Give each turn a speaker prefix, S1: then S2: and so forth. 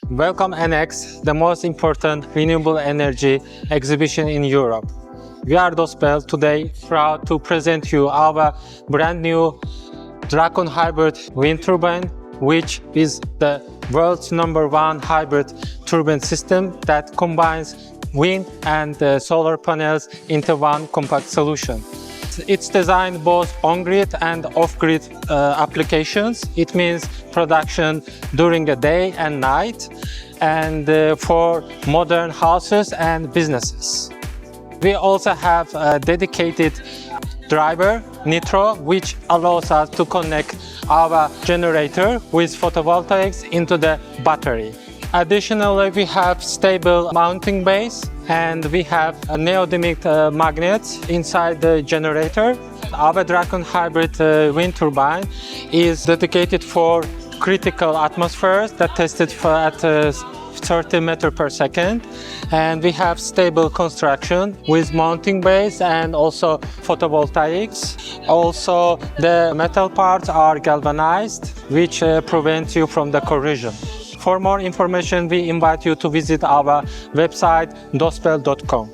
S1: Welcome NX, the most important renewable energy exhibition in Europe. We are Dospel, today proud to present you our brand new Dragon hybrid wind turbine, which is the world's #1 hybrid turbine system that combines wind and solar panels into one compact solution. It's designed both on-grid and off-grid applications. It means production during the day and night, and for modern houses and businesses. We also have a dedicated driver, Nitro, which allows us to connect our generator with photovoltaics into the battery. Additionally, we have stable mounting base, and we have a neodymic magnets inside the generator. Our Dragon hybrid wind turbine is dedicated for critical atmospheres that tested at 30 meters per second, and we have stable construction with mounting base and also photovoltaics. Also, the metal parts are galvanized, which prevent you from the corrosion. For more information, we invite you to visit our website dospel.com.